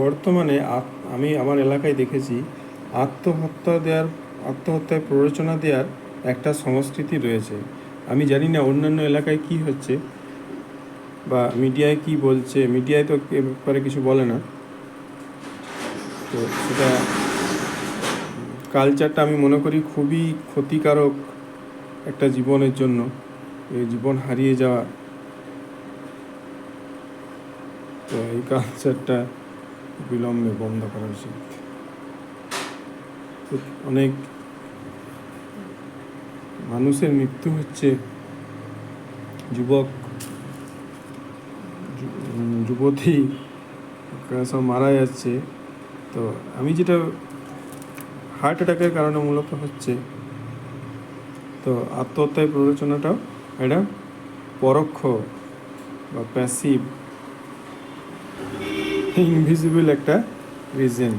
বর্তমানে আমি আমার এলাকায় দেখেছি আত্মহত্যায় প্ররোচনা দেওয়ার একটা সংস্কৃতি রয়েছে। আমি জানি না অন্যান্য এলাকায় কি হচ্ছে বা মিডিয়ায় কি বলছে। মিডিয়ায় তো এ ব্যাপারে কিছু বলে না। তো সেটা কালচারটা আমি মনে করি খুবই ক্ষতিকারক একটা জীবনের জন্য। এই জীবন হারিয়ে যাওয়া, তো এই কালচারটা বিলম্বে বন্ধ করা উচিত। অনেক মানুষের মৃত্যু হচ্ছে, যুবক যুবতী সব মারা যাচ্ছে। তো আমি যেটা হার্ট অ্যাটাকের কারণে মূলত হচ্ছে, তো আত্মহত্যায় প্ররোচনাটাও এটা পরোক্ষ বা প্যাসিভ ইনভিজিবল একটা রিজন।